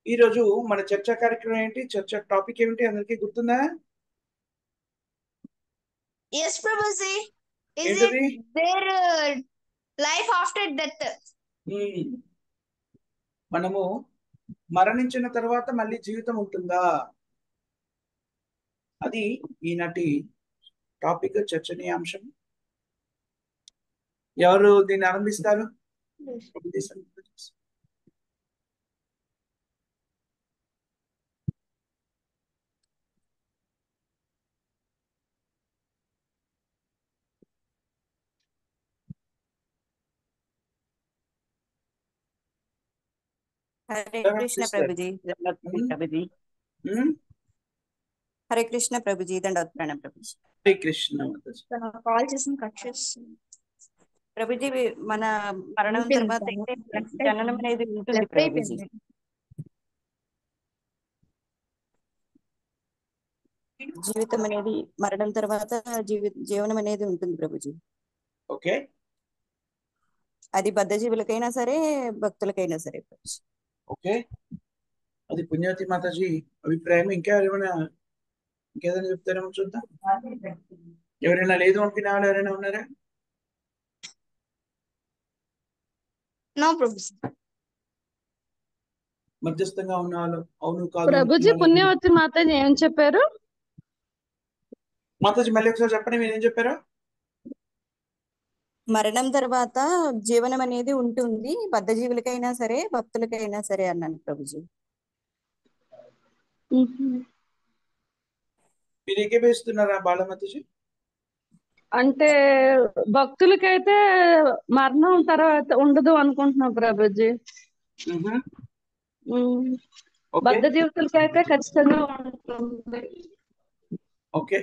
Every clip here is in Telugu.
ఈ రోజు మన చర్చా కార్యక్రమం ఏంటి? చర్చా టాపిక్ ఏమిటి? అందరికీ గుర్తుందా? Yes, Prabhuji. Is it ఏంటది? their life after death? ఉమ్, మనము మరణించిన తర్వాత మళ్ళీ జీవితం ఉంటుందా? అది ఈనాటి టాపిక్, చర్చనీయాంశం. ఎవరు దీన్ని ఆరంభిస్తారు? హరే ఎవరు కృష్ణ ఆరంభిస్తారు? ప్రభుజీ దండోత్పన్నం ఉమ్, ప్రభుజీ. ఉమ్, హరే కృష్ణ ప్రభుజీ దండోత్పన్నం ప్రభుజీ. హరే కృష్ణ మాతాజీ. కాల్ చేసి కట్ చేస్తుంది. ప్రభుజీ మన మరణం తర్వాత అయితే జననం అనేది ఉంటుంది లెఫ్ట్ ప్రభుజీ. అయిపోయింది. జీవితం అనేది మరణం తర్వాత జీవనం అనేది ఉంటుంది ప్రభుజీ. ఓకే, అది బద్ధజీవులకైనా సరే భక్తులకైనా సరే ప్రభుజీ. ఓకే. అది పుణ్యవతి మాతాజీ అభిప్రాయం. ఇంకా ఏమైనా ఇంకేదైనా చెప్తారేమో చూద్దాం. ఎవరైనా లేదు అనుకునే వాళ్ళు ఎవరైనా ఉన్నారా? No Prabhuji. మధ్యస్థంగా ఉన్న వాళ్ళు అవును కాదు అనుకునే ప్రభుజీ వాళ్ళు ఎవరైనా? పుణ్యవతి మాతాజీ ఏం చెప్పారు? మాతాజీ మళ్ళీ ఒకసారి చెప్పండి, మీరేం చెప్పారు? మరణం తర్వాత జీవనం అనేది ఉంటుంది బద్ధజీవులకైనా సరే భక్తులకైనా సరే అన్నాను ప్రభుజీ. మీరు ఏకీభవిస్తున్నారా బాలమాతాజీ? అంటే భక్తులకైతే మరణం తర్వాత ఉండదు అనుకుంటున్నాం ప్రభుజీ. ఓకే, బద్ధ జీవితాలకైతే ఖచ్చితంగా ఉంటుంది. ఓకే.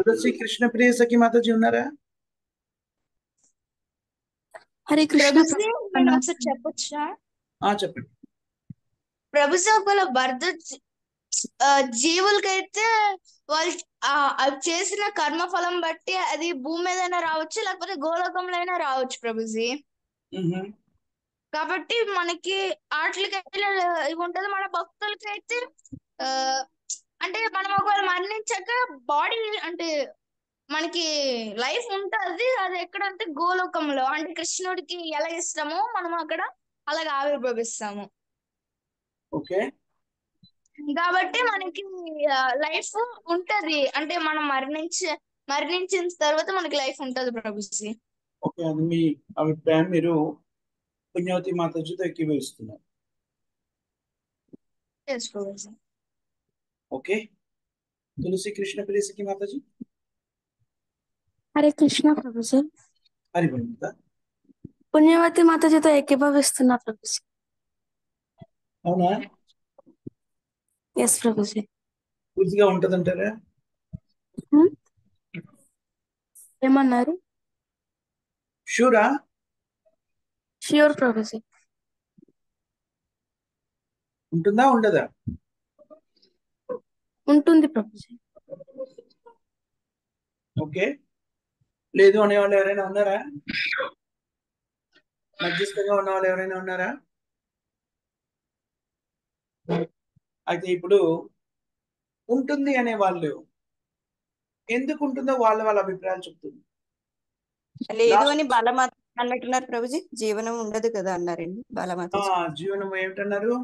తులసి కృష్ణ ప్రియ సఖి మాతాజీ ఉన్నారా? హరే కృష్ణ Prabhuji, నేను ఒకసారి చెప్పొచ్చా? చెప్పండి. ప్రభుజీ ఒకవేళ జీవులకైతే వాళ్ళు అవి చేసిన కర్మ ఫలం బట్టి అది భూమి మీదైనా రావచ్చు, లేకపోతే గోలోకంలో అయినా రావచ్చు ప్రభుజీ. మ్మ్. కాబట్టి మనకి ఆటలకైతే ఇవి ఉంటది. మన భక్తులకైతే ఆ అంటే మనం ఒకవేళ మరణించాక బాడీ అంటే మనకి లైఫ్ ఉంటది. అది ఎక్కడంటే గోలోకంలో, అంటే కృష్ణుడికి ఎలా ఇష్టమో మనం అక్కడ అలాగ ఆవిర్భవిస్తాము. ఓకే, కాబట్టి మనకి లైఫ్ ఉంటది. అంటే మనం మరణించిన తర్వాత మనకి లైఫ్ ఉంటది ప్రభుజీ. ఓకే. అది మీ అభిప్రాయం. మీరు పుణ్యవతి మాతాజీతో ఏకీభవిస్తున్నారు. Yes, ప్రభుజీ. ఓకే. తులసి కృష్ణ ప్రియ సఖి మాతాజీ. హరే కృష్ణ ప్రభుజీ. హరిబంత. పుణ్యవతి మాతాజీతో ఏకీభవిస్తున్నా ప్రభుజీ. అవునా? ఎస్ ప్రభుజీ. పూర్తిగా ఉంటదంటారా? ఏమన్నారు? షూరా? ష్యూర్ ప్రభుజీ. ఉంటుందా ఉండదా? ఉంటుంది ప్రభుజీ. ఓకే. లేదు అనేవాళ్ళు ఎవరైనా ఉన్నారా? మధ్యస్థంగా ఉన్న వాళ్ళు ఎవరైనా ఉన్నారా? అయితే ఇప్పుడు ఉంటుంది అనే వాళ్ళు ఎందుకు ఉంటుందో వాళ్ళ అభిప్రాయాలు చెప్తుంది. లేదు అని బాలమాత అన్నట్టున్నారు ప్రభుజీ. జీవనం ఉండదు కదా అన్నారండి బాలమాత. జీవనం ఏమిటన్నారు?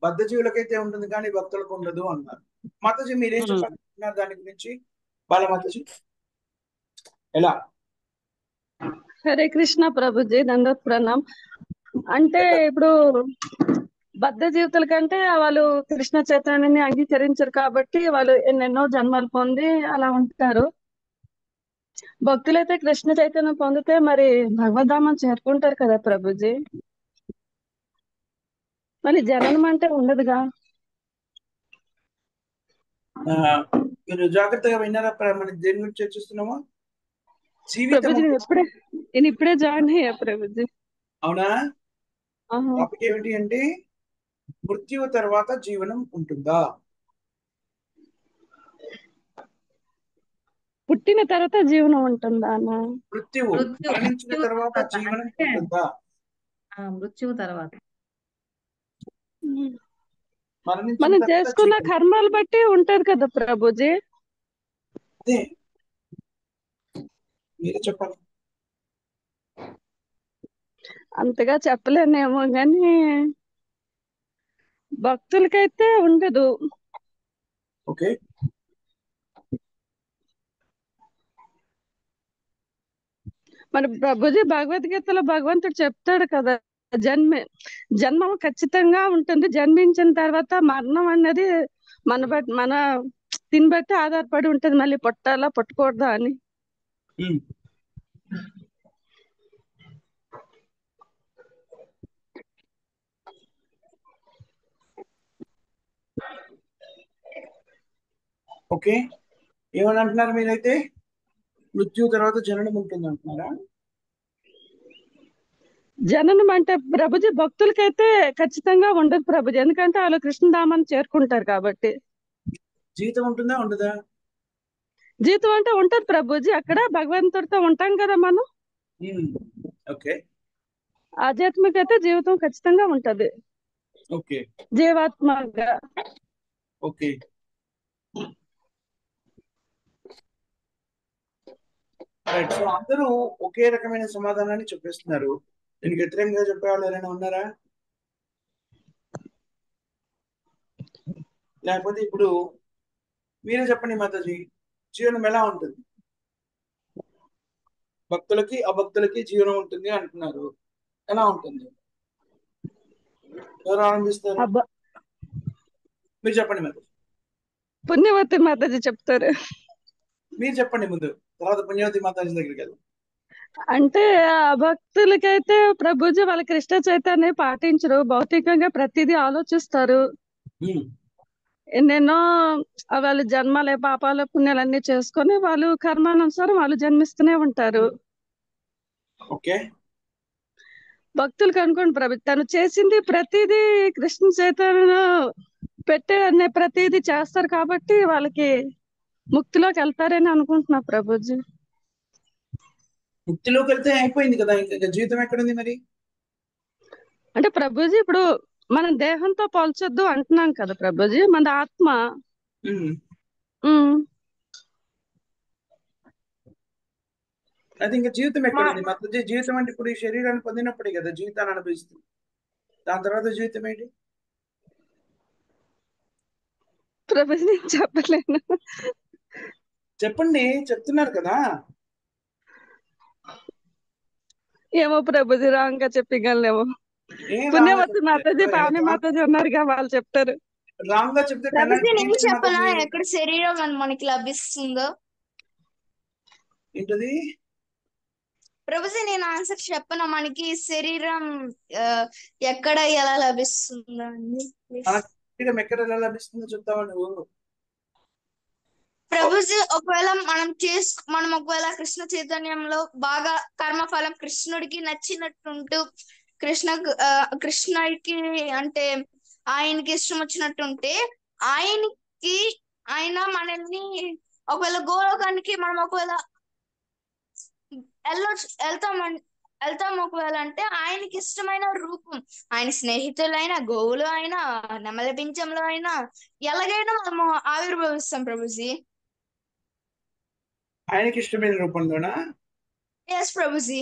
బద్ధ జీవులకైతే ఉంటుంది కానీ భక్తులకు ఉండదు అన్నారు. మాతాజీ మీరేం చెప్పాలనుకుంటున్నారు దాని గురించి? బాలమాతాజీ ఎలా? హరే కృష్ణ ప్రభుజీ దండోత్ ప్రణాం. అంటే ఇప్పుడు బద్ధ జీవితాల కంటే వాళ్ళు కృష్ణ చైతన్యాన్ని అంగీకరించరు కాబట్టి వాళ్ళు ఎన్నెన్నో జన్మలు పొంది అలా ఉంటారు. భక్తులైతే కృష్ణ చైతన్యం పొందితే మరి భగవద్ధామం చేరుకుంటారు కదా ప్రభుజీ. మరి జననం అంటే ఉండదుగా. మీరు జాగ్రత్తగా విన్నారా? మనం దేని గురించి చర్చిస్తున్నామో జీవితం. ప్రభుజీ నేను ఇప్పుడే జాయిన్ అయ్యా ప్రభుజీ. అవునా? టాపిక్ ఏమిటి అంటే మృత్యు తర్వాత జీవనం ఉంటుందా? పుట్టిన తర్వాత జీవనం ఉంటుందా అన్న? మృత్యువు మరణించిన మృత్యువు తర్వాత తర్వాత జీవనం అంటే ఉంటుందా? మృత్యువు తర్వాత మరణించిన మనం తర్వాత చేసుకున్న జీవనం. కర్మలు బట్టి ఉంటది కదా ప్రభుజీ. అదే మీరే చెప్పాలి. అంతగా చెప్పలేనేమో కానీ భక్తులకైతే ఉండదు. ఓకే, మరి ప్రభుజీ భగవద్గీతలో భగవంతుడు చెప్తాడు కదా, జన్మ ఖచ్చితంగా ఉంటుంది, జన్మించిన తర్వాత మరణం అన్నది మన దీన్ని బట్టి ఆధారపడి ఉంటది, మళ్ళీ పుట్టాలా పుట్టకూడదా అని. ఓకే, ఏమని అంటున్నారు మీరైతే? మృత్యు తర్వాత జననం ఉంటుంది అంటున్నారా? జననం అంటే ప్రభుజీ భక్తులకైతే ఖచ్చితంగా ఉండదు ప్రభుజీ, ఎందుకంటే వాళ్ళు కృష్ణధామాన్ని చేరుకుంటారు కాబట్టి. జీవితం ఉంటుందా ఉండదా? జీవితం అంటే ఉంటది ప్రభుజీ, అక్కడ భగవంతుడితో ఉంటాం కదా మనం. ఓకే, ఆధ్యాత్మిక అయితే జీవితం ఖచ్చితంగా ఉంటది ఓకే, జీవాత్మగా. ఓకే. రైట్. సో అందరూ ఒకే రకమైన సమాధానాన్ని చెప్పేస్తున్నారు. దీనికి వ్యతిరేకంగా చెప్పేవాళ్ళు ఎవరైనా ఉన్నారా? లేకపోతే ఇప్పుడు మీరే చెప్పండి మాతాజీ, జీవనం ఎలా ఉంటుంది? భక్తులకి అభక్తులకి జీవనం ఉంటుంది అంటున్నారు, ఎలా ఉంటుంది? ఎవరు ఆరంభిస్తారు? మీరు చెప్పండి మాతాజీ. పుణ్యవతి మాతాజీ చెప్తారు. మీరు చెప్పండి ముందు, తర్వాత పుణ్యవతి మాతాజీ దగ్గరికి వెళ్దాం. అంటే ఆ భక్తులకైతే ప్రభుజీ వాళ్ళ కృష్ణ చైతన్యం పాటించరు, భౌతికంగా ప్రతిదీ ఆలోచిస్తారు. ఎన్నెన్నో వాళ్ళు జన్మలే పాపాలు పుణ్యాలన్నీ చేసుకొని వాళ్ళు కర్మానుసారం వాళ్ళు జన్మిస్తూనే ఉంటారు. ఓకే, భక్తులకు అనుకోండి ప్రభు, తను చేసింది ప్రతిదీ కృష్ణ చైతన్యం పెట్టే అనే ప్రతిదీ చేస్తారు కాబట్టి వాళ్ళకి ముక్తిలోకి వెళ్తారని అనుకుంటున్నా ప్రభుజీ. ముక్తిలోకి వెళ్తే అయిపోయింది కదా, ఇంకా జీవితం ఎక్కడుంది మరి? అంటే ప్రభుజీ ఇప్పుడు మనం దేహంతో పోల్చొద్దు అంటున్నాం కదా ప్రభుజీ, మన ఆత్మ. అది ఇంకా జీవితం ఎక్కడుంది మాతాజీ? జీవితం అంటే ఇప్పుడు ఈ శరీరాన్ని పొందినప్పుడే కదా జీవితాన్ని అనుభవిస్తుంది. దాని తర్వాత జీవితం ఏంటి ప్రభుజీ? నేను చెప్పలేను. చెప్పండి, చెప్తున్నారు కదా. ఏమో ప్రభుజీ, రాంగ్ గా చెప్పగలనేమో. పుణ్యవతి మాతాజీ పావని మాతాజీ ఉన్నారుగా, వాళ్ళు చెప్తారు. రాంగ్ గా చెప్తే ప్రభుజీ నేను చెప్పనా ఎక్కడ శరీరం అని మనకి లభిస్తుందో? ఏంటది ప్రభుజీ? నేను ఆన్సర్ చెప్పనా, మనకి శరీరం ఎక్కడ ఎలా లభిస్తుందో అండి? శరీరం ఎక్కడ ఎలా లభిస్తుందో చెప్తావా నువ్వు? ప్రభుజీ ఒకవేళ మనం ఒకవేళ కృష్ణ చైతన్యంలో బాగా కర్మఫలం కృష్ణుడికి నచ్చినట్టుంటూ కృష్ణుడికి అంటే ఆయనకి ఇష్టం వచ్చినట్టుంటే ఆయన మనల్ని ఒకవేళ గోలోకానికి మనం ఒకవేళ వెళ్తాం ఒకవేళ అంటే ఆయనకి ఇష్టమైన రూపం, ఆయన స్నేహితులైనా గోవులు అయినా నెమల పింఛంలో అయినా ఎలాగైనా మనము ఆవిర్భవిస్తాం ప్రభుజీ. ఆయనకి ఇష్టమైన రూపంలోనా? ఎస్ ప్రభుజీ.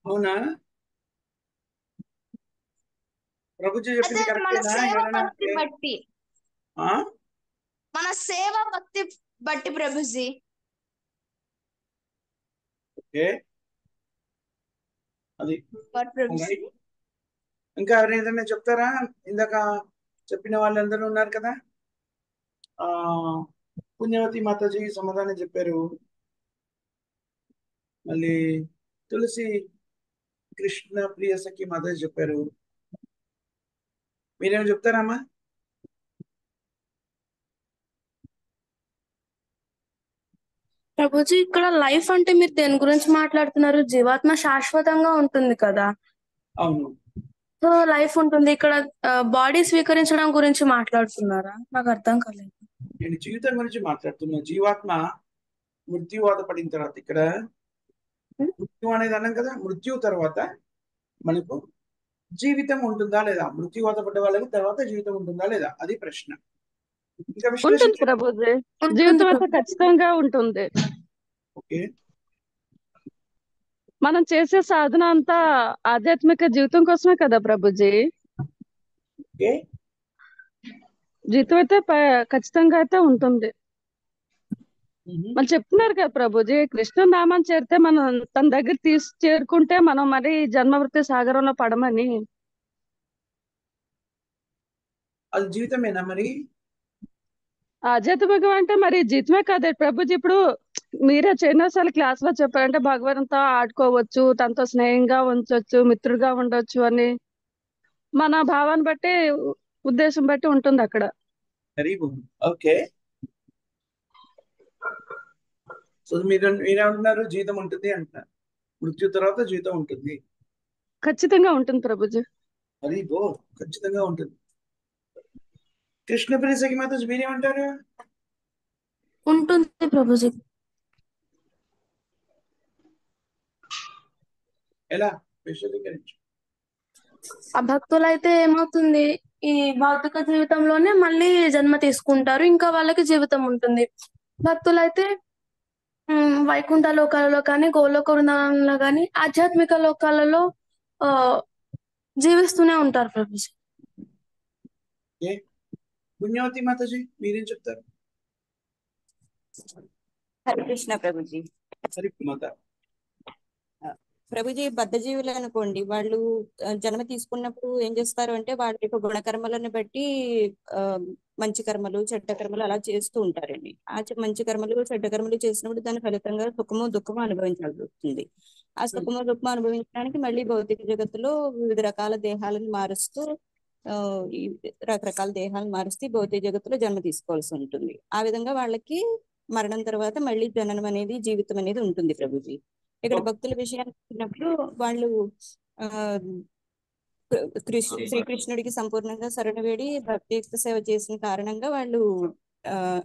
అవునా? ప్రభుజీ చెప్పింది మన సేవ భక్తి కరెక్టేనా? బట్టి మన సేవ భక్తి బట్టి ప్రభుజీ. ఓకే, అది ప్రభుజీ. ఇంకా ఎవరైనా ఏదైనా చెప్తారా? ఇందాక చెప్పిన వాళ్ళందరూ ఉన్నారు కదా. పుణ్యవతి మాతాజీ సమాధానం చెప్పారు, మళ్ళీ తులసి కృష్ణ ప్రియ సఖి మాతాజీ చెప్పారు. మీరేమో చెప్తారమ్మా? ప్రభుజీ ఇక్కడ లైఫ్ అంటే మీరు దేని గురించి మాట్లాడుతున్నారు? జీవాత్మ శాశ్వతంగా ఉంటుంది కదా. అవును. సో లైఫ్ ఉంటుంది, ఇక్కడ బాడీ స్వీకరించడం గురించి మాట్లాడుతున్నారా? నాకు అర్థం కాలేదు. నేను జీవితం గురించి మాట్లాడుతున్నా. జీవాత్మ మృత్యువాత పడిన తర్వాత ఇక్కడ మృత్యు అనేది అన్నాం కదా, మృత్యు తర్వాత మనకు జీవితం ఉంటుందా లేదా, మృత్యువాత పడ్డ వాళ్ళకి తర్వాత జీవితం ఉంటుందా లేదా, అది ప్రశ్న. ఇంకా ఉంటుంది విశ్లేషించండి. ప్రభుజీ, ఉంటుంది జీవితం అయితే ప్రభు. ఖచ్చితంగా ఉంటుంది. ఓకే, మనం చేసే సాధన అంతా ఆధ్యాత్మిక జీవితం కోసమే కదా ప్రభుజీ. ఓకే. జీవితం అయితే ఖచ్చితంగా అయితే ఉంటుంది. మ్మ్. మనం చెప్తున్నారు కదా ప్రభుజీ, కృష్ణ నామాన్ని చేరితే మనం తన దగ్గర చేరుకుంటే మనం మరి జన్మవృత్తి సాగరంలో పడమని. అది జీవితమేనా మరి? ఆధ్యాత్మికం అంటే మరి జీవితమే కాదు ప్రభుజీ. ఇప్పుడు మీరే ఎన్నోసార్లు క్లాస్ లో చెప్పారంటే భగవంతుతో ఆడుకోవచ్చు, తనతో స్నేహంగా ఉంచవచ్చు, మిత్రుడిగా ఉండొచ్చు అని. మన భావాన్ని బట్టి, ఉద్దేశం బట్టి ఉంటుంది అక్కడ. Very good. ఓకే, సో మీరేమంటున్నారు? జీవితం ఉంటుంది అంటున్నారు, మృత్యు తర్వాత జీవితం ఉంటుంది. ఖచ్చితంగా ఉంటుంది ప్రభుజీ. అది ఖచ్చితంగా ఉంటుంది. కృష్ణప్రియ సఖి మాతాజీ మీరేమంటారు? ఉంటుంది ప్రభుజీ. ఎలా విశదీకరించు. ఆ భక్తులైతే ఏమవుతుంది, ఈ భౌతిక జీవితంలోనే మళ్ళీ జన్మ తీసుకుంటారు, ఇంకా వాళ్ళకి జీవితం ఉంటుంది. భక్తులైతే వైకుంఠ లోకాలలో కానీ, గోలోక వృందావనంలో కానీ, ఆధ్యాత్మిక లోకాలలో ఆ జీవిస్తూనే ఉంటారు ప్రభుజీ. పుణ్యవతి మాతాజీ మీరేం చెప్తారు? హరే కృష్ణ ప్రభుజీ. హరి మాత. ప్రభుజీ, బద్ధజీవులు అనుకోండి, వాళ్ళు జన్మ తీసుకున్నప్పుడు ఏం చేస్తారు అంటే వాళ్ళ యొక్క గుణకర్మలను బట్టి మంచి కర్మలు చెడ్డ కర్మలు అలా చేస్తూ ఉంటారండి. మంచి కర్మలు చెడ్డ కర్మలు చేసినప్పుడు దాని ఫలితంగా సుఖము దుఃఖము అనుభవించాల్సి వస్తుంది. ఆ సుఖము దుఃఖము అనుభవించడానికి మళ్ళీ భౌతిక జగత్తులో వివిధ రకాల దేహాలను మారుస్తూ ఈ రకరకాల దేహాలను మారుస్తూ భౌతిక జగత్తులో జన్మ తీసుకోవాల్సి ఉంటుంది. ఆ విధంగా వాళ్ళకి మరణం తర్వాత మళ్ళీ జననం అనేది, జీవితం అనేది ఉంటుంది ప్రభుజీ. ఇక్కడ భక్తుల విషయానికి వచ్చినప్పుడు వాళ్ళు శ్రీకృష్ణుడికి సంపూర్ణంగా శరణవేడి భక్తియుక్త సేవ చేసిన కారణంగా వాళ్ళు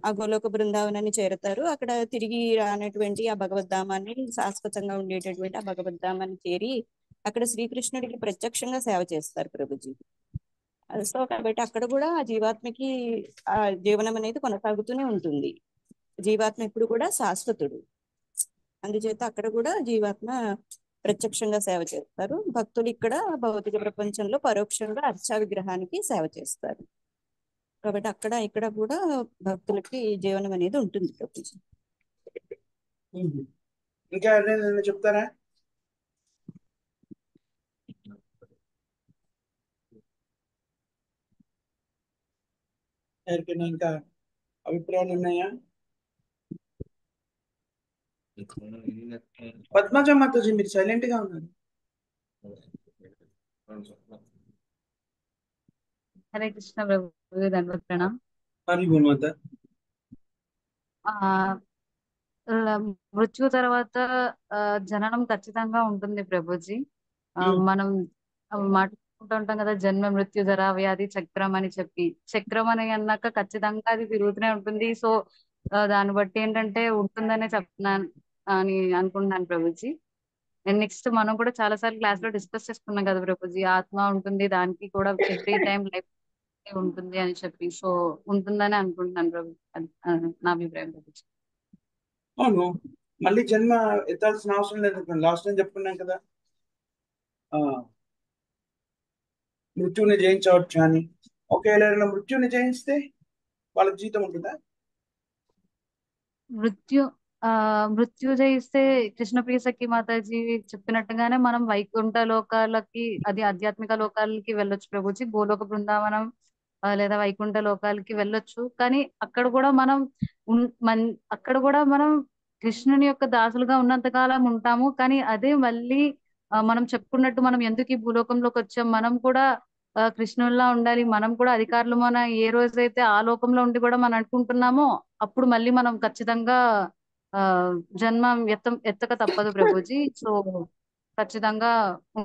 ఆ గోలోక బృందావనాన్ని చేరతారు. అక్కడ తిరిగి రానటువంటి ఆ భగవద్ధామాన్ని, శాశ్వతంగా ఉండేటటువంటి ఆ భగవద్ధామాన్ని చేరి అక్కడ శ్రీకృష్ణుడికి ప్రత్యక్షంగా సేవ చేస్తారు ప్రభుజీ. సో కాబట్టి అక్కడ కూడా ఆ జీవాత్మకి ఆ జీవనం అనేది కొనసాగుతూనే ఉంటుంది. జీవాత్మ ఇప్పుడు కూడా శాశ్వతుడు, అందుచేత అక్కడ కూడా జీవాత్మ ప్రత్యక్షంగా సేవ చేస్తారు. భక్తులు ఇక్కడ భౌతిక ప్రపంచంలో పరోక్షంగా అర్చా విగ్రహానికి సేవ చేస్తారు. కాబట్టి అక్కడ ఇక్కడ కూడా భక్తులకి జీవనం అనేది ఉంటుంది ప్రభుజీ. ఇంకా ఎవరైనా చెప్తారా? ఎవరికైనా ఇంకా అభిప్రాయాలు ఉన్నాయా? పద్మజ మాతాజీ మీరు సైలెంట్ గా ఉన్నారు. హరే కృష్ణ ప్రభు, దండవత్ ప్రణామ్. హరి గుణవత. మృత్యు తర్వాత జననం ఖచ్చితంగా ఉంటుంది ప్రభుజీ. మనం మాట్లాడుకుంటూ ఉంటాం కదా, జన్మ మృత్యు జరా వ్యాధి చక్రం అని చెప్పి. చక్రం అని అన్నాక ఖచ్చితంగా అది తిరుగుతూనే ఉంటుంది. సో దాన్ని బట్టి ఏంటంటే ఉంటుందనే చెప్తున్నాను అని అనుకుంటున్నాను ప్రభుజీ. నెక్స్ట్ మనం కూడా చాలా సార్లు క్లాస్ లో డిస్కస్ చేసుకున్నాం కదా ప్రభుజీ, ఆత్మ ఉంటుంది, దానికి కూడా ఎవ్రీ టైం లైఫ్ ఉంటుంది అని చెప్పి. సో ఉంటుందని అనుకుంటున్నాను ప్రభు, నా అభిప్రాయం ప్రభుజీ. అవును, మళ్ళీ జన్మ ఎత్తాల్సిన అవసరం లేదు. లాస్ట్ టైం చెప్పుకున్నాం కదా, మృత్యుని జయించవచ్చు అని. ఒకవేళ మృత్యుని జయిస్తే వాళ్ళకి జీవితం ఉంటుందా? మృత్యు జయిస్తే కృష్ణప్రియ సఖి మాతాజీ చెప్పినట్టుగానే మనం వైకుంఠ లోకాలకి, అది ఆధ్యాత్మిక లోకాలకి వెళ్ళొచ్చు ప్రభుజీ. గోలోక బృందావనం లేదా వైకుంఠ లోకాలకి వెళ్ళొచ్చు. కానీ అక్కడ కూడా మనం కృష్ణుని యొక్క దాసులుగా ఉన్నంత కాలం ఉంటాము. కానీ అదే మళ్ళీ మనం చెప్పుకున్నట్టు మనం ఎందుకు ఈ భూలోకంలోకి వచ్చాం, మనం కూడా కృష్ణుల్లా ఉండాలి, మనం కూడా అధికారులు, మన ఏ రోజైతే ఆ లోకంలో ఉండి కూడా మనం అనుకుంటున్నామో అప్పుడు మళ్ళీ మనం ఖచ్చితంగా జన్మ ఎత్తక తప్పదు ప్రభుజీ. సో ఖచ్చితంగా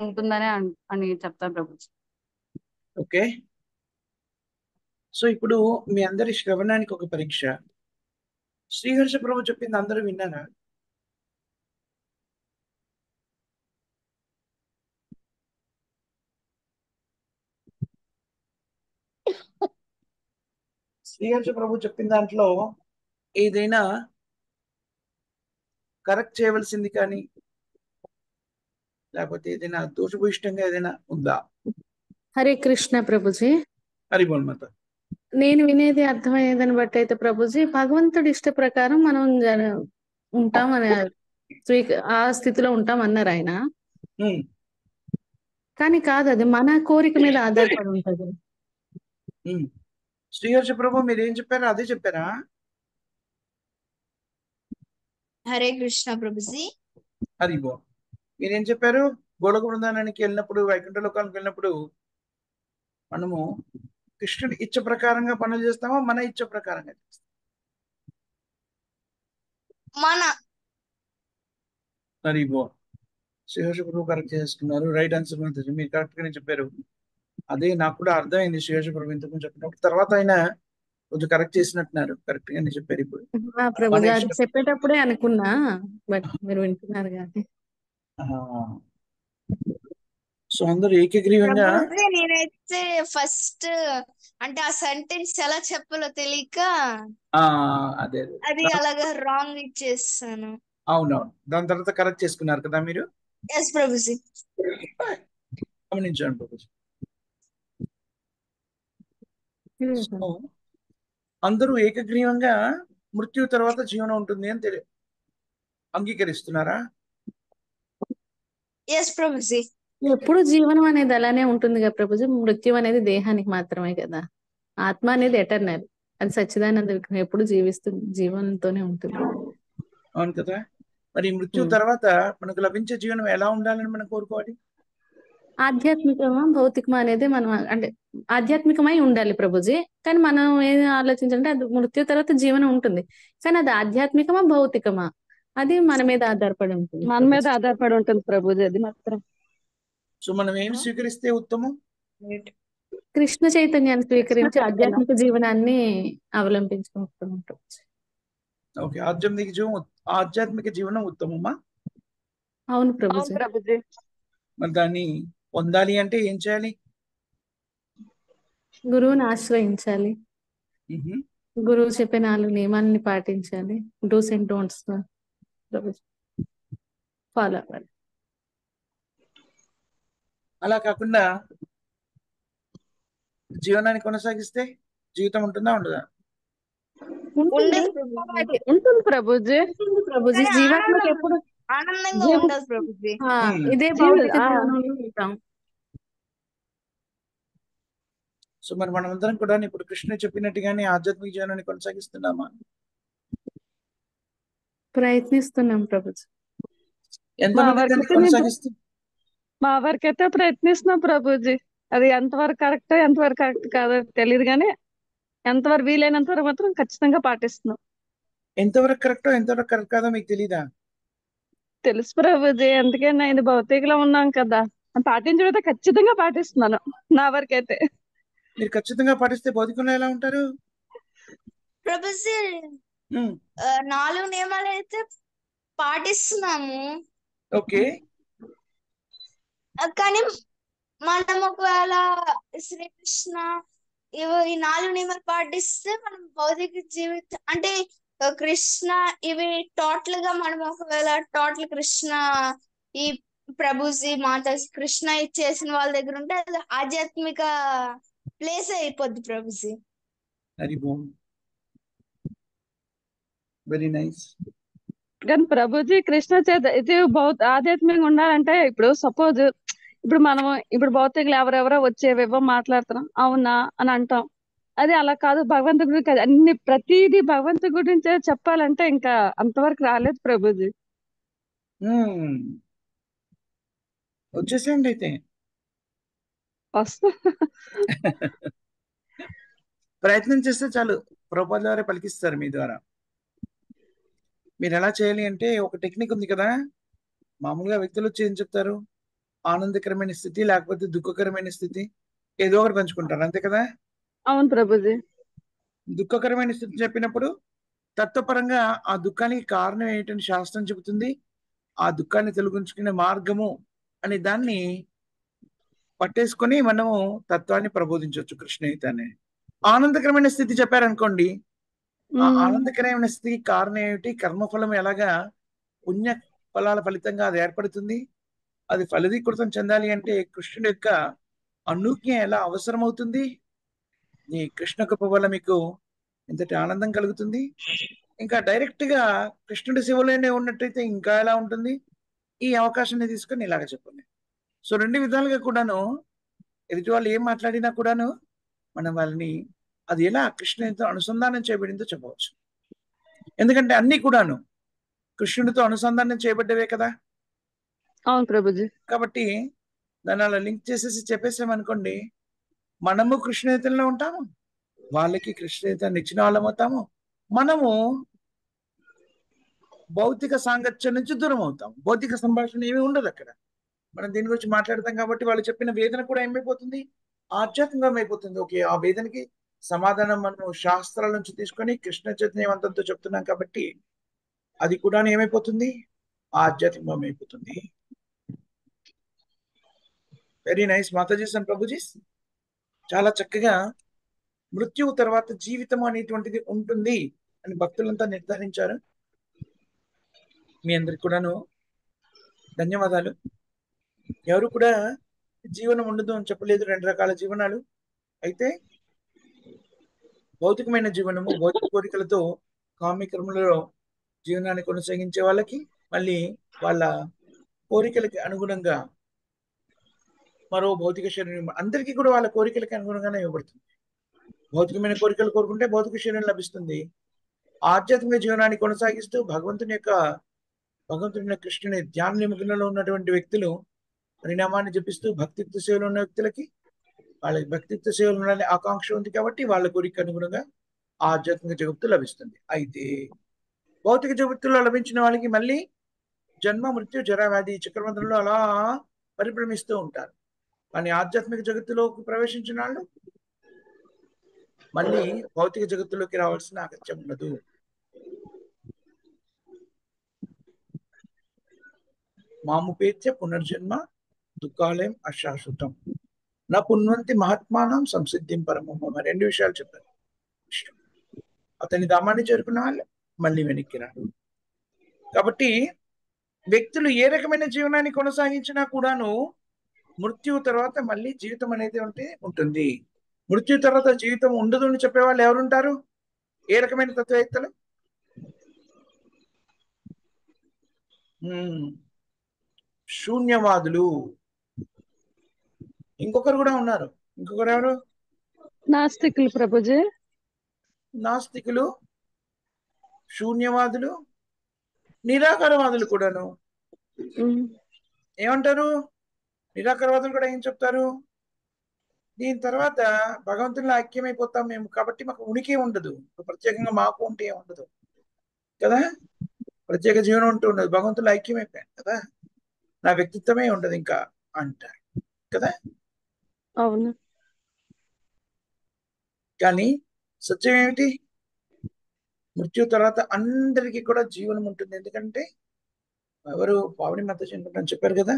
ఉంటుందనే అని చెప్తాను ప్రభుజీ. ఓకే, సో ఇప్పుడు మీ అందరి శ్రవణానికి ఒక పరీక్ష. శ్రీహర్ష ప్రభు చెప్పింది అందరూ విన్నారా? శ్రీహర్ష ప్రభు చెప్పిన దాంట్లో ఏదైనా కరెక్ట్ చేయవలసింది కానీ లేకపోతే ఏదైనా దోషభూయిష్టంగా ఏదైనా ఉందా? హరే కృష్ణ ప్రభుజీ. హరి బోల్ మాత. నేను వినేది అర్థమయ్యేదని బట్టి అయితే ప్రభుజీ, భగవంతుడి ఇష్ట ప్రకారం మనం ఉంటాం అని ఆ స్థితిలో ఉంటాం అన్నారు ఆయన. ఉమ్, కానీ కాదు, అది మన కోరిక మీద ఆధారపడి ఉంటది. ఉమ్. శ్రీహర్ష ప్రభు మీరు ఏం చెప్పారో అదే చెప్పారా? హరే కృష్ణ ప్రభుజీ. హరి బోల్. మీరేం చెప్పారు? గోలోక బృందానికి వెళ్ళినప్పుడు, వైకుంఠ లోకానికి వెళ్ళినప్పుడు మనము కృష్ణుడి ఇచ్చ ప్రకారంగా పనులు చేస్తామా, మన ఇచ్చ ప్రకారంగా చేస్తామా? మన హరి బోల్. శ్రీహర్ష ప్రభు కరెక్ట్ చేసుకున్నారు. రైట్ ఆన్సర్ మీరు కరెక్ట్ గానే చెప్పారు. అదే నాకు కూడా అర్థమైంది శ్రీహర్ష ప్రభు ఇంతకు చెప్పినప్పుడు. తర్వాత ఆయన కొంచెం కరెక్ట్ చేసినట్టున్నారు. కరెక్ట్ గానే చెప్పారు ఇప్పుడు. ప్రభుజీ, మన అది ఇష్ట చెప్పేటప్పుడే అనుకున్నా, బట్ మీరు వింటున్నారు కానీ. సో అందరూ ఏకగ్రీవంగా ప్రభుజీ నేనైతే ఫస్ట్ అంటే ఆ సెంటెన్స్ ఎలా చెప్పాలో తెలియక ఆ అదే అదే అది అలాగా రాంగ్ ఇచ్చేస్తాను. అవునవును. దాని తర్వాత కరెక్ట్ చేసుకున్నారు కదా మీరు. ఎస్ ప్రభుజీ. గమనించండి ప్రభు. సో అందరూ ఏకగ్రీవంగా మృత్యు తర్వాత జీవనం ఉంటుంది అని అంగీకరిస్తున్నారా? ఎస్ ప్రభుజీ. ఎప్పుడు జీవనం అనేది అలానే ఉంటుంది కదా ప్రభుజీ. మృత్యు అనేది దేహానికి మాత్రమే కదా. ఆత్మ అనేది ఎటర్నల్, అది సచ్చిదానంద విగ్రహం, ఎప్పుడు జీవిస్తుంది, జీవనంతోనే ఉంటుంది. అవును కదా. మరి మృత్యు తర్వాత మనకు లభించే జీవనం ఎలా ఉండాలని మనం కోరుకోవాలి? ఆధ్యాత్మికమా భౌతికమా అనేది మనం అంటే ఆధ్యాత్మికమై ఉండాలి ప్రభుజీ. కానీ మనం ఏం ఆలోచించాలంటే అది మృత్యు తర్వాత జీవనం ఉంటుంది, కానీ అది ఆధ్యాత్మికమా భౌతికమా అది మన మీద ఆధారపడి ఉంటుంది. మన మీద ఆధారపడి ఉంటుంది ప్రభుజీ అది మాత్రం. సో మనం ఏం స్వీకరిస్తే ఉత్తమం? కృష్ణ చైతన్యాన్ని స్వీకరించి ఆధ్యాత్మిక జీవనాన్ని అవలంబించుకుంటాం. ఓకే, ఆధ్యాత్మిక జీవనం ఉత్తమమా? అవును అవును ప్రభుజీ. ప్రభుజీ. మరి దాన్ని పొందాలి అంటే ఏం చేయాలి? గురువుని ఆశ్రయించాలి, మ్హూ. గురువు చెప్పే 4 నియమాలని పాటించాలి, డూస్ అండ్ డోంట్స్ ఫాలో అవ్వాలి. అలా కాకుండా జీవితాన్ని కొనసాగిస్తే జీవితం ఉంటుందా ఉండదా? ఉంటుంది ఉండదు ప్రభుజీ. ఉంటుంది ప్రభుజీ. ఉంటుంది ప్రభుజీ. కానీ జీవాత్మకి ఎప్పుడు ఆనందంగా జీవ ఉండదు ప్రభుజీ. ఇదే జీవ భౌతిక ఆ, జీవనంలో ఉంటాం. సో మరి మనమందరం కూడా ఇప్పుడు కృష్ణ చెప్పినట్టుగానే ఆధ్యాత్మిక జీవనాన్ని కొనసాగిస్తున్నామా? ప్రయత్నిస్తున్నాం ప్రభుజీ. మా ఎంతమంది వరకు దాన్ని అయితే మేము కొనసాగిస్తూ మా వరకు అయితే ప్రయత్నిస్తున్నాం ప్రభుజీ. అది ఎంతవరకు కరెక్ట్ ఎంతవరకు కరెక్ట్ కాదో తెలియదు కానీ ఎంతవరకు వీలైనంత వరకు మాత్రం ఖచ్చితంగా పాటిస్తున్నాం. ఎంతవరకు కరెక్టో ఎంతవరకు కరెక్ట్ కాదో మీకు తెలీదా? తెలుసు ప్రభుజీ, అందుకే నేను భౌతికలో ఉన్నాం కదా, పాటించడం అయితే ఖచ్చితంగా పాటిస్తున్నాను నా వరకైతే. మీరు ఖచ్చితంగా పాటిస్తే భౌతికంలో ఎలా ఉంటారు? ప్రభుజీ ఉమ్, 4 నియమాలు అయితే పాటిస్తున్నాము. ఓకే. కానీ మనం ఒకవేళ శ్రీకృష్ణ ఈ 4 నియమాలు పాటిస్తే మనం భౌతిక జీవితం అంటే కృష్ణ ఇవి టోటల్ గా మనం ఒకవేళ టోటల్ కృష్ణ ఈ ప్రభుజీ మాత కృష్ణ చేసిన వాళ్ళ దగ్గర ఉంటే అది ఆధ్యాత్మిక ప్లేస్ అయిపోద్ది ప్రభుజీ. హరి ఓం. Very nice. కానీ ప్రభుజీ కృష్ణ చేత ఇది ఆధ్యాత్మికంగా ఉండాలంటే ఇప్పుడు సపోజ్ ఇప్పుడు మనం ఇప్పుడు భౌతికలు ఎవరెవరో వచ్చేవేవో మాట్లాడుతున్నాం అవునా అని అంటాం. అది అలా కాదు, భగవంతుడి గురించి కాదు, అన్ని ప్రతిదీ భగవంతుడి గురించే చెప్పాలంటే ఇంకా అంతవరకు రాలేదు ప్రభుజీ. వచ్చేసేయండి అయితే. వస్తా. ప్రయత్నం చేస్తే చాలు, ప్రభుపాద ద్వారా పలికిస్తారు మీ ద్వారా. మీరు ఎలా చేయాలి అంటే ఒక టెక్నిక్ ఉంది కదా. మామూలుగా వ్యక్తులు వచ్చి ఏం చెప్తారు? ఆనందకరమైన స్థితి లేకపోతే దుఃఖకరమైన స్థితి ఏదో ఒకటి పంచుకుంటారు, అంతే కదా. అవును ప్రభుజీ. దుఃఖకరమైన స్థితి చెప్పినప్పుడు తత్వపరంగా ఆ దుఃఖానికి కారణం ఏంటని శాస్త్రం చెబుతుంది. ఆ దుఃఖాన్ని తొలగించుకునే మార్గము అనే దాన్ని పట్టేసుకొని మనము తత్వాన్ని ప్రబోధించవచ్చు. కృష్ణయితాన్ని ఆనందకరమైన స్థితి చెప్పారనుకోండి, ఆ ఆనందకరమైన స్థితికి కారణం ఏమిటి? కర్మఫలం ఎలాగా పుణ్య ఫలాల ఫలితంగా అది ఏర్పడుతుంది. అది ఫలదీకృతం చెందాలి అంటే కృష్ణుడి యొక్క అనుజ్ఞ ఎలా అవసరమవుతుంది? ఈ కృష్ణ కృప వల్ల మీకు ఎంతటి ఆనందం కలుగుతుంది. ఇంకా డైరెక్ట్ గా కృష్ణుడి సేవలోనే ఉన్నట్టయితే ఇంకా ఎలా ఉంటుంది? ఈ అవకాశాన్ని తీసుకొని ఇలాగ చెప్పండి. సో రెండు విధాలుగా కూడాను ఎదుటి వాళ్ళు ఏం మాట్లాడినా కూడాను మనం వాళ్ళని అది ఎలా కృష్ణునితో అనుసంధానం చేయబడిందో చెప్పవచ్చు. ఎందుకంటే అన్ని కూడాను కృష్ణుడితో అనుసంధానం చేయబడ్డవే కదా. అవును ప్రభుజీ. కాబట్టి దాన్ని అలా లింక్ చేసేసి చెప్పేసామనుకోండి, మనము కృష్ణయితంలో ఉంటాము, వాళ్ళకి కృష్ణయితాన్ని ఇచ్చిన వాళ్ళం అవుతాము, మనము భౌతిక సాంగత్యం నుంచి దూరం అవుతాం. భౌతిక సంభాషణ ఏమీ ఉండదు అక్కడ. మనం దీని గురించి మాట్లాడతాం కాబట్టి వాళ్ళు చెప్పిన వేదన కూడా ఏమైపోతుంది? ఆధ్యాత్మికం అయిపోతుంది. ఓకే, ఆ వేదనకి సమాధానం మనం శాస్త్రాల నుంచి తీసుకొని కృష్ణ చైతన్యవంతంతో చెప్తున్నాం కాబట్టి అది కూడా ఏమైపోతుంది? ఆధ్యాత్మికం అయిపోతుంది. Very nice Matajis and prabhujis. చాలా చక్కగా మృత్యువు తర్వాత జీవితం అనేటువంటిది ఉంటుంది అని భక్తులంతా నిర్ధారించారు. మీ అందరికి కూడాను ధన్యవాదాలు. ఎవరు కూడా జీవనం ఉండదు అని చెప్పలేదు. రెండు రకాల జీవనాలు. అయితే భౌతికమైన జీవనము, భౌతిక కోరికలతో కామ్యక్రమంలో జీవనాన్ని కొనసాగించే వాళ్ళకి, మళ్ళీ వాళ్ళ కోరికలకి అనుగుణంగా మరో భౌతిక శరీరం, అందరికీ కూడా వాళ్ళ కోరికలకి అనుగుణంగానే ఇవ్వబడుతుంది. భౌతికమైన కోరికలు కోరుకుంటే భౌతిక శరీరం లభిస్తుంది. ఆధ్యాత్మిక జీవనాన్ని కొనసాగిస్తూ భగవంతుని కృష్ణుని ధ్యాన నిమగ్నంలో ఉన్నటువంటి వ్యక్తులు పరిణామాన్ని జపిస్తూ భక్తిత్వ సేవలో ఉన్న వ్యక్తులకి వాళ్ళకి భక్తిత్వ సేవలు ఉండాలని ఆకాంక్ష ఉంది కాబట్టి వాళ్ళ కోరిక అనుగుణంగా ఆధ్యాత్మిక జగత్తు లభిస్తుంది. అయితే భౌతిక జగత్తులో లభించిన వాళ్ళకి మళ్ళీ జన్మ మృత్యు జరావ్యాధి చక్రమంత్రంలో అలా పరిభ్రమిస్తూ ఉంటారు. కానీ ఆధ్యాత్మిక జగత్తులోకి ప్రవేశించిన వాళ్ళు మళ్ళీ భౌతిక జగత్తులోకి రావాల్సిన అగత్యం ఉండదు. మాముపేత్య పునర్జన్మ దుఃఖాలయం అశాశ్వతం నా పుణ్వంతి మహాత్మానం సంసిద్ధిం పరమమ్మ. రెండు విషయాలు చెప్పారు. అతని ధామాన్ని చేరుకున్న వాళ్ళు మళ్ళీ వెనక్కి రాడు. కాబట్టి వ్యక్తులు ఏ రకమైన జీవనాన్ని కొనసాగించినా కూడాను మృత్యు తర్వాత మళ్ళీ జీవితం అనేది ఉంటుంది. మృత్యు తర్వాత జీవితం ఉండదు అని చెప్పేవాళ్ళు ఎవరుంటారు? ఏ రకమైన తత్వవేత్తలు? శూన్యవాదులు. ఇంకొకరు కూడా ఉన్నారు. ఇంకొకరు ఎవరు? నాస్తికులు ప్రభుజీ. నాస్తికులు, శూన్యవాదులు, నిరాకారవాదులు కూడాను. ఏమంటారు? నిరాకారవాదులు కూడా ఏం చెప్తారు? దీని తర్వాత భగవంతునిలో ఐక్యమైపోతాం మేము కాబట్టి మాకు ఉనికి ఉండదు, ప్రత్యేకంగా మాకు ఉంటే ఏం ఉండదు కదా, ప్రత్యేక జీవనం ఉంటూ ఉండదు, భగవంతునిలో ఐక్యమైపోయాను కదా, నా వ్యక్తిత్వమే ఉండదు ఇంకా అంటారు కదా. అవును. కానీ సత్యం ఏమిటి? మృత్యు తర్వాత అందరికీ కూడా జీవనం ఉంటుంది. ఎందుకంటే ఎవరు పావని మాత చెందుకుంటారని చెప్పారు కదా,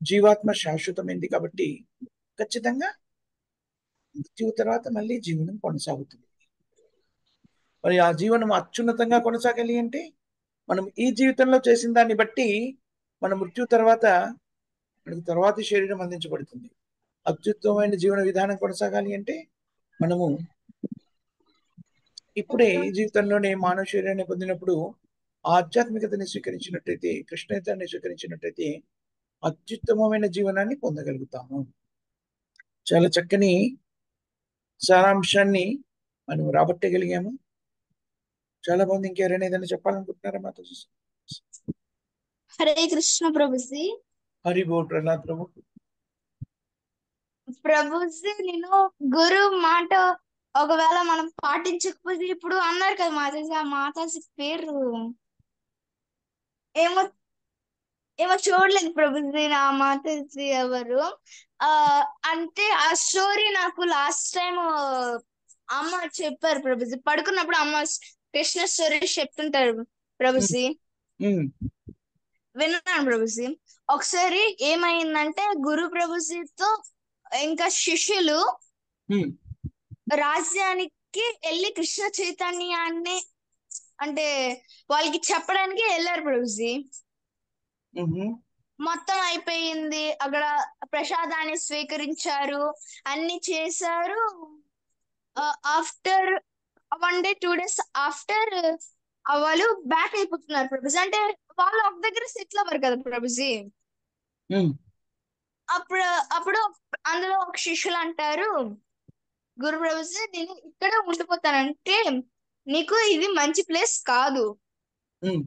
జీవాత్మ శాశ్వతమైంది కాబట్టి ఖచ్చితంగా మృత్యు తర్వాత మళ్ళీ జీవనం కొనసాగుతుంది. మరి ఆ జీవనం అత్యున్నతంగా కొనసాగాలి అంటే మనం ఈ జీవితంలో చేసిన దాన్ని బట్టి మన మృత్యు తర్వాత మనకు తర్వాతి శరీరం అందించబడుతుంది. అత్యుత్తమైన జీవన విధానం కొనసాగాలి అంటే మనము ఇప్పుడే ఈ జీవితంలోనే మానవ శరీరాన్ని పొందినప్పుడు ఆధ్యాత్మికతని స్వీకరించినట్టయితే, కృష్ణయితాన్ని స్వీకరించినట్టయితే అత్యుత్తమమైన జీవనాన్ని పొందగలుగుతాము. చాలా చక్కని సారాంశాన్ని మనం రాబట్టగలిగాము. చాలా బాగుంది. ఇంకెవరైనా ఏదైనా చెప్పాలనుకుంటున్నారా మాతో? హరే కృష్ణ ప్రభుజీ. హరి బోల్ ప్రహ్లాద్ ప్రభు. ప్రభుజీ, నేను గురు మాట ఒకవేళ మనం పాటించకపోతే, ఇప్పుడు అన్నారు కదా మాతాజీ, ఆ మాతాజీ పేరు ఏమో ఏమో చూడలేదు ప్రభుజీ, నా మాతాజీ ఎవరు. అంటే ఆ స్టోరీ నాకు లాస్ట్ టైం అమ్మ చెప్పారు ప్రభుజీ. పడుకున్నప్పుడు అమ్మ కృష్ణ స్టోరీస్ చెప్తుంటారు ప్రభుజీ. ఉమ్, విన్నాను ప్రభుజీ. ఒకసారి ఏమైందంటే గురు ప్రభుజీతో ఇంకా శిష్యులు ఉమ్, రాజ్యానికి వెళ్ళి కృష్ణ చైతన్యాన్ని అంటే వాళ్ళకి చెప్పడానికి వెళ్ళారు ప్రభుజీ. ఉహు, మొత్తం అయిపోయింది, అక్కడ ప్రసాదాన్ని స్వీకరించారు, అన్ని చేశారు. ఆఫ్టర్ 1 day 2 days ఆఫ్టర్ వాళ్ళు బ్యాక్ అయిపోతున్నారు ప్రభుజీ. అంటే వాళ్ళు ఒక దగ్గర సెటిల్ అవ్వరు కదా ప్రభుజీ. ఉమ్, అప్పుడు అప్పుడు అందులో ఒక శిష్యులు అంటారు, గురు ప్రభుజీ నేను ఇక్కడే ఉండిపోతానంటే నీకు ఇది మంచి ప్లేస్ కాదు, ఉమ్,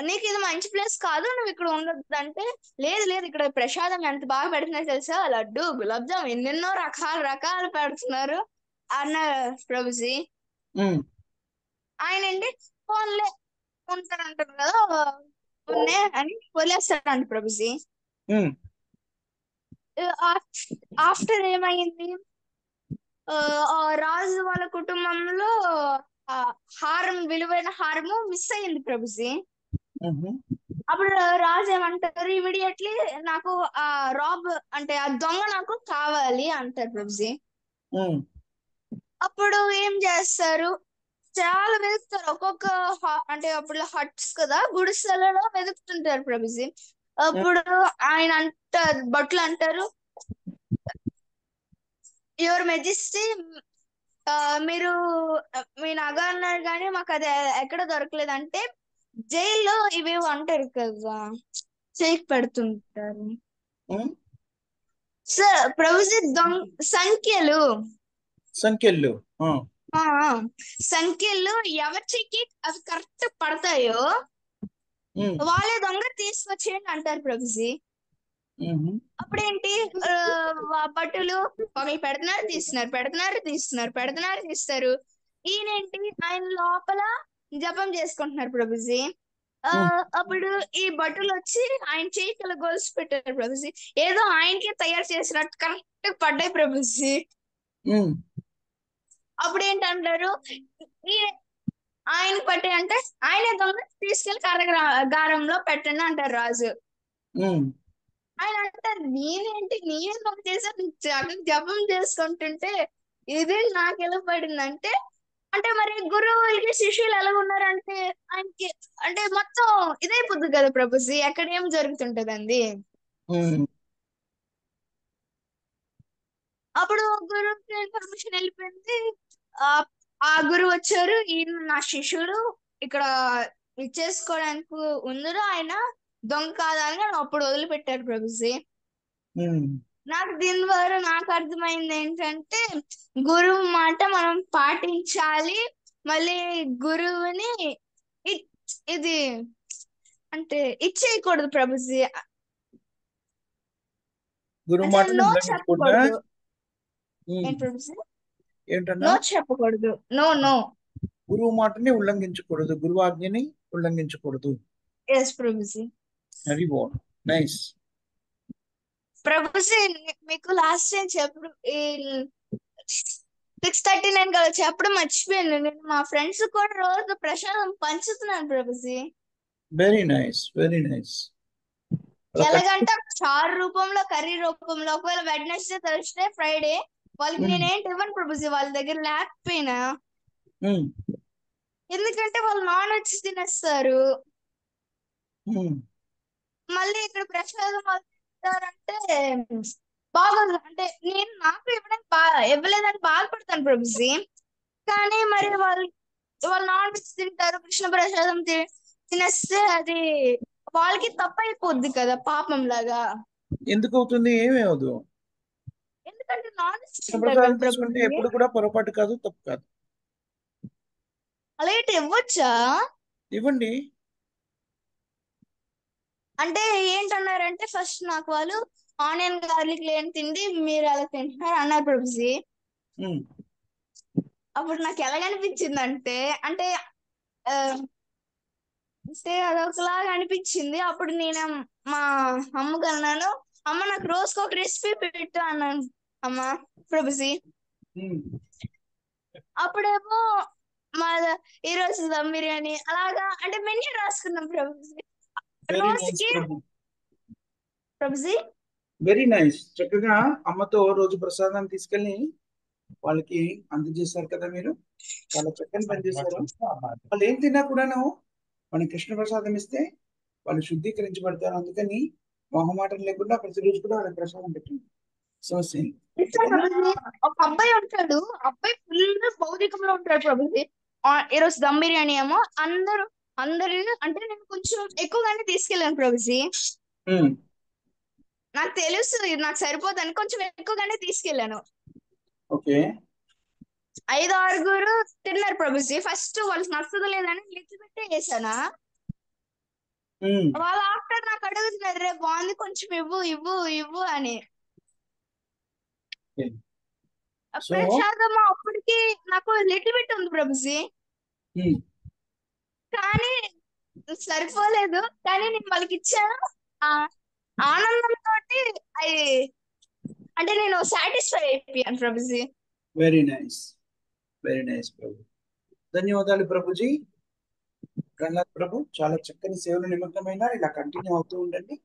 నీకు ఇది మంచి ప్లేస్ కాదు, నువ్వు ఇక్కడ ఉండొద్దు అంటే, లేదు లేదు ఇక్కడ ప్రసాదం ఎంత బాగా పెడుతున్నారు తెలుసా, లడ్డు గులాబ్ జామ్ ఎన్నెన్నో రకాలు పెడుతున్నారు అన్న ప్రభుజీ. ఉమ్, ఆయన ఏంటి ఫోన్లే ఉంటారంటారు కదా ఉన్నే అని వదిలేస్తాడంట ప్రభుజీ. ఉమ్, ఆఫ్టర్ ఏమైంది, ఆ రాజు వాళ్ళ కుటుంబంలో ఆ హారం, విలువైన హారము మిస్ అయింది ప్రభుజీ. ఉహు, అప్పుడు రాజు ఏమంటారు, ఇమీడియట్లీ నాకు ఆ రాబ్ అంటే ఆ దొంగ నాకు కావాలి అంటారు ప్రభుజీ. ఉమ్, అప్పుడు ఏం చేస్తారు, చాలా వెతుకుతారు, ఒక్కొక్క అంటే అప్పుడు హట్స్ కదా, గుడిసెలలో వెతుకుతుంటారు ప్రభుజీ. అప్పుడు ఆయన అంటారు, భటులు అంటారు, యువర్ మెజెస్టీ మీరు మీ నగ అన్నారు కానీ మాకు అది ఎక్కడ దొరకలేదు అంటే, జైల్లో ఇవి అంటారు కదా చేయికి పెడుతుంటారు ఉమ్. సార్ ప్రభుజీ, సంఖ్యలు సంఖ్యలు ఆ, సంఖ్యలు ఎవరికి అవి కరెక్ట్ పడతాయో ఉమ్, వాళ్ళే దొంగ తీసుకొచ్చేయండి అంటారు ప్రభుజీ. ఉహు, అప్పుడేంటి భటులు ఒకళ్ళు పెడుతున్నారు తీస్తారు. ఈయనేంటి ఆయన లోపల జపం చేసుకుంటున్నారు ప్రభుజీ. అప్పుడు ఈ భటులు వచ్చి ఆయన చేయికల గొలుసు పెట్టారు ప్రభుజీ. ఏదో ఆయనకి తయారు చేసినట్టు కరెక్ట్ పడ్డాయి ప్రభుజీ. ఉమ్, అప్పుడు ఏంటంటారు, ఆయన పట్టే అంటే ఆయనే దొంగ తీసుకెళ్లి కారాగారంలో పెట్టండి అంటారు రాజు. ఉమ్, ఆయన అంటారు, నేనే దొంగ చేశాను, జపం చేసుకుంటుంటే ఇది నాకు ఎలా పడిందంటే, అంటే మరి గురువులకి శిష్యులు ఎలా ఉన్నారంటే ఆయనకి అంటే మొత్తం ఇదైపోద్ది కదా ప్రభుజీ, ఎక్కడ ఏం జరుగుతుంటదండి. ఉమ్, అప్పుడు గురువుకి ఇన్ఫర్మేషన్ వెళ్ళిపోయింది. ఆ గురువు వచ్చారు, ఈయన నా శిష్యుడు, ఇక్కడ ఇచ్చేసుకోవడానికి ఉందరు, ఆయన దొంగ కాదని అప్పుడు వదిలిపెట్టారు ప్రభుజీ. ఉమ్. నాకు దీని ద్వారా నాకు అర్థమైంది ఏంటంటే, గురువు మాట మనం పాటించాలి, మళ్ళీ గురువుని ఇది అంటే ఇచ్చేయకూడదు ప్రభుజీ, గురువు అంటే మాటని నో ఉల్లంఘించకూడదా? చెప్పకూడదు. ఉమ్, ఏంటి ప్రభుజీ, ఏంటన్నా? నో చెప్పకూడదు, నో. గురువు మాటని ఉల్లంఘించకూడదు, గురువు ఆజ్ఞని ఉల్లంఘించకూడదు. ఎస్ ప్రభుజీ. వెరీ బాగుంది, నైస్. ప్రభుజీ మీకు లాస్ట్ టైం చెప్పడు 6:39 కదా చెప్పడం మర్చిపోయాను. నేను మా ఫ్రెండ్స్ కూడా రోజు ప్రసాదం పంచుతున్నాను Prabhuji. Very nice, very nice. ఎలాగంటే చారు రూపంలో, కర్రీ రూపంలో, ఒకవేళ వెడ్నెస్డే, థర్స్డే, ఫ్రైడే వాళ్ళకి నేనేంటి ఇవ్వను ప్రభుజీ, వాళ్ళ దగ్గర లేకపోయినా, ఎందుకంటే వాళ్ళు నాన్ వెజ్ తినేస్తారు. మళ్ళీ ఇక్కడ ప్రసాదం వాళ్ళు తింటారంటే బాగోదు, అంటే నేను నాకు ఇవ్వలేదని బాధపడతాను ప్రభుజీ. కానీ మరి వాళ్ళు నాన్ వెజ్ తింటారు, కృష్ణ ప్రసాదం తినేస్తే అది వాళ్ళకి తప్పైపోద్ది కదా, పాపం లాగా. ఎందుకు అవుతుంది? ఏమీ అవదు. ఎందుకంటే నాన్ వెజ్ తింటారు ప్రసాదం కదా తీసుకుంటే ప్రభుజీ. ఎప్పుడు కూడా పొరపాటు కాదు, తప్పు కాదు. అలా ఇటు ఇవ్వచ్చా? ఇవ్వండి. అంటే ఏంటన్నారంటే, ఫస్ట్ నాకు వాళ్ళు ఆనియన్ గార్లిక్ లేని తిండి మీరు ఎలా తింటున్నారు అన్నారు ప్రభుజీ. అప్పుడు నాకు ఎలాగనిపించింది అంటే అంటే అదొకలాగా అనిపించింది. అప్పుడు నేను మా అమ్మకు అన్నాను, అమ్మ నాకు రోజుకి ఒక రెసిపీ పెట్టు అన్నాను అమ్మ ప్రభుజీ. అప్పుడేమో మా ఈ రోజు దమ్ బిర్యానీ అలాగా అంటే మెన్యూ రాసుకున్నాం ప్రభుజీ. వెరీ నైస్ రోజుకి ప్రభు, ప్రభుజీ. Very nice. చక్కగా అమ్మతో రోజు ప్రసాదాన్ని తీసుకెళ్ళి వాళ్ళకి అందజేశారు కదా మీరు. చాలా చక్కని పని చేశారు. వాళ్ళు ఏం తిన్నా కూడాను మన కృష్ణ ప్రసాదం ఇస్తే వాళ్ళు శుద్ధీకరించబడతారు. అందుకని మొహమాటం లేకుండా ప్రతిరోజు కూడా వాళ్ళకి ప్రసాదం పెట్టండి. సమస్య ఏంటి? ఒక అబ్బాయి ఉంటాడు, అబ్బాయి ఫుల్ భౌతికంలో ఉంటాడు ప్రభుజీ. ఈరోజు దమ్ బిర్యానీ ఏమో అందరూ అంటే నేను కొంచెం ఎక్కువగానే తీసుకెళ్ళాను ప్రభుజీ. నాకు తెలుసు ఇది నాకు సరిపోదని కొంచెం ఎక్కువగానే తీసుకెళ్ళాను. ఓకే, 5-6 తిన్నారు ప్రభుజీ. ఫస్ట్ వాళ్ళకి నచ్చదు లేదని లిటిల్ పెట్టే వేసానా. వాళ్ళ ఆఫ్టర్ నాకు అడుగుతున్నారు, రే బాగుంది కొంచెం ఇవ్వు ఇవ్వు ఇవ్వు అని. సో ప్రసాదం అప్పటికి నాకు లిటిల్ బిట్ ఉంది ప్రభుజీ, కానీ సరిపోలేదు. కానీ నేను వాళ్ళకి ఇచ్చాను. ఆనందంతో అంటే నేను సాటిస్ఫై అయిపోయాను Prabhuji. Very nice, very nice ప్రభు. ధన్యవాదాలు ప్రభుజీ. ప్రహ్లాద్ ప్రభు, చాలా చక్కని సేవలు నిమగ్నమైన ఇలా కంటిన్యూ అవుతూ ఉండండి.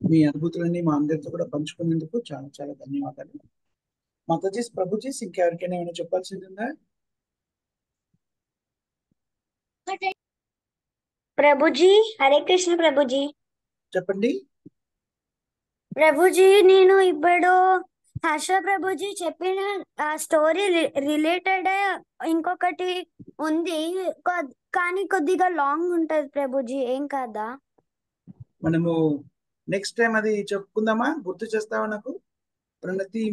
మీ అనుభూతులన్నీ మా అందరితో కూడా పంచుకునేందుకు చాలా చాలా ధన్యవాదాలు. మాతాజీస్, ప్రభుజీస్, ఇంకెవరికైనా ఏమైనా చెప్పాల్సింది ఉందా? ప్రభుజీ, హరే కృష్ణ ప్రభుజీ. చెప్పండి. ప్రభుజీ, నేను ఇప్పుడు హర్ష ప్రభుజీ చెప్పిన స్టోరీ రిలేటెడ్ ఇంకొకటి ఉంది, కానీ కొద్దిగా లాంగ్ ఉంటది ప్రభుజీ, ఏం కాదా? మనము నెక్స్ట్ టైం అది చెప్పుకుందామా? గుర్తు చేస్తావా నాకు? ప్రణతి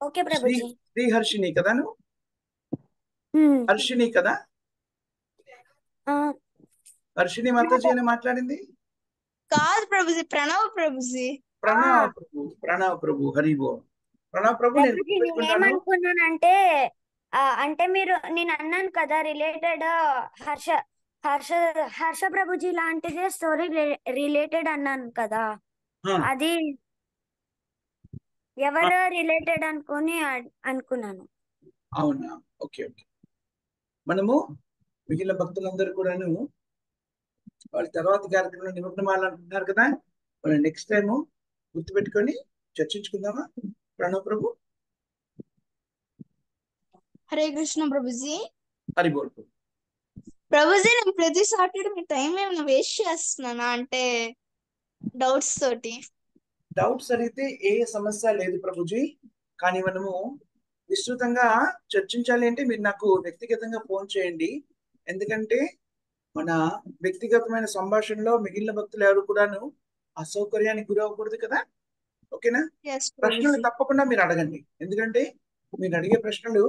ఓకే ప్రభుజీ. శ్రీహర్షిని కదా నువ్వు? హర్షిని కదా? హర్షిని మాతాజీ అని మాట్లాడింది కాదు ప్రభుజీ, ప్రణవ్ ప్రభుజీ. ప్రణవ్ ప్రభు హరి బోల్. ప్రణవ్ ప్రభు, నేను ఏమనుకున్నానంటే అంటే నేను అన్నాను కదా రిలేటెడ్ హర్ష ప్రభుజీ లాంటిదే స్టోరీ రిలేటెడ్ అన్నాను కదా, అది ఎవరు రిలేటెడ్ అనుకున్నాను. అవునా? Okay okay. మనము మిగిలిన భక్తులందరూ కూడాను వాళ్ళ తర్వాత కార్యక్రమంలో నిమగ్నమాలంటున్నారు కదా, వాళ్ళు నెక్స్ట్ టైం గుర్తుపెట్టుకొని చర్చించుకుందామా? ప్రణవ్ ప్రభు. హరే కృష్ణ ప్రభుజీ. హరి బోల్ ప్రభుజీ. నేను ప్రతి సాటర్డే మీ టైం ఏమైనా వేస్ట్ చేస్తున్నానా అంటే డౌట్స్ తోటి? డౌట్స్ అడిగితే ఏ సమస్య లేదు ప్రభుజీ, కానీ మనము విస్తృతంగా చర్చించాలి అంటే మీరు నాకు వ్యక్తిగతంగా ఫోన్ చేయండి. ఎందుకంటే మన వ్యక్తిగతమైన సంభాషణలో మిగిలిన భక్తులు ఎవరు కూడాను అసౌకర్యానికి గురవ్వకూడదు కదా. ఓకేనా? ప్రశ్నలు తప్పకుండా మీరు అడగండి, ఎందుకంటే మీరు అడిగే ప్రశ్నలు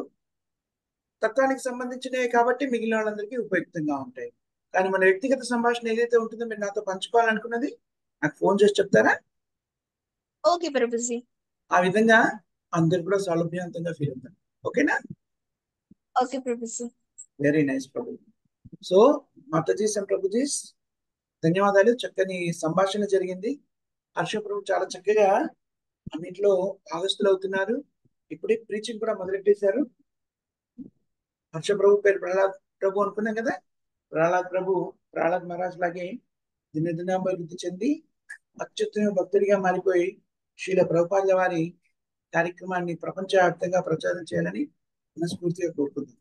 తత్వానికి సంబంధించినవి కాబట్టి మిగిలిన వాళ్ళందరికీ ఉపయుక్తంగా ఉంటాయి. కానీ మన వ్యక్తిగత సంభాషణ ఏదైతే ఉంటుందో మీరు నాతో పంచుకోవాలనుకున్నది నాకు ఫోన్ చేసి చెప్తారా? ఓకే ప్రభుజీ. ఆ విధంగా అందరు కూడా సౌలభ్యవంతంగా ఫీల్ అవుతారు. ఓకేనా? Okay Prabhuji. Very nice Prabhu. So Matajis and prabhujis, ధన్యవాదాలు. చక్కని సంభాషణ జరిగింది. హర్ష ప్రభు చాలా చక్కగా అన్నింటిలో భాగస్థులు అవుతున్నారు. ఇప్పుడే ప్రీచింగ్ కూడా మొదలెట్టేశారు. హర్ష ప్రభు పేరు ప్రహ్లాద్ ప్రభు అనుకున్నాం కదా. ప్రహ్లాద్ మహారాజ్ లాగే దినదినాభివృద్ధి చెంది అత్యుత్తమ భక్తుడిగా మారిపోయి శ్రీల ప్రభుపాదుల వారి కార్యక్రమాన్ని ప్రపంచవ్యాప్తంగా ప్రచారం చేయాలని మనస్ఫూర్తిగా కోరుకుందాం.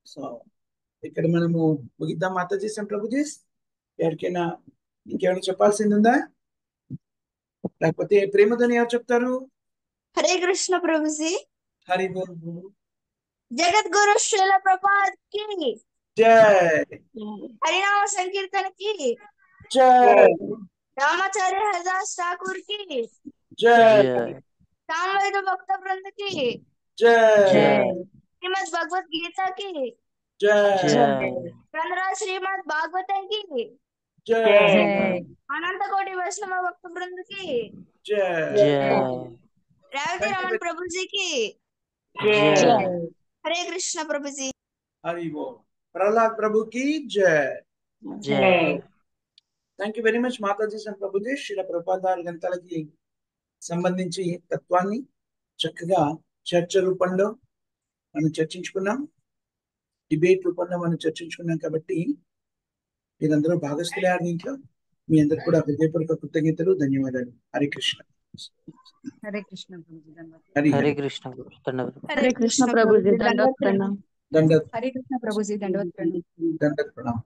సో ఇక్కడ మనము ముగిద్దాం. మాతాజీస్ అండ్ ప్రభుజీస్, ఎవరికైనా ఇంకేమైనా చెప్పాల్సింది ఉందా? లేకపోతే ప్రేమతోని ఎవరు చెప్తారు? హరే కృష్ణ ప్రభుజీ. హరి బోల్. జగద్గురు శ్రీల ప్రభుపాద్ కి జై. హరినామ సంకీర్తన కి జై. రామాచార్య హరిదాస్ ఠాకూర్ కి జై. సామవేద భక్త బృంద కి జై. శ్రీమద్ భగవద్ గీత కి జై. గ్రంథరాజ్ శ్రీమద్ భాగవతం కి జై. అనంత కోటి వైష్ణవ భక్త బృంద కి జై. రేవతి రమణ ప్రభుజీకి హరే కృష్ణ ప్రభుజీ. హరి బోల్. ప్రహ్లాద్ ప్రభుకి జై. Thank you very much Matajis and Prabhuji. Srila Prabhupada గ్రంథాలకి సంబంధించి తత్వాన్ని చక్కగా చర్చ రూపంలో మనం చర్చించుకున్నాం. డిబేట్ రూపంలో మనం చర్చించుకున్నాం కాబట్టి మీరందరూ భాగస్థులయ్యారు దీంట్లో. మీ అందరికి కూడా హృదయపూర్వక కృతజ్ఞతలు, ధన్యవాదాలు. హరే కృష్ణ. హరే కృష్ణ ప్రభుజీ. హరి హరే హరి. కృష్ణ ధన్యవాదాలు. హరే కృష్ణ ప్రభుజీ దండవత్ ప్రణామం. దండత్ హరే కృష్ణ ప్రభుజీ దండవత్ ప్రణామం. దండత్ ప్రణామం.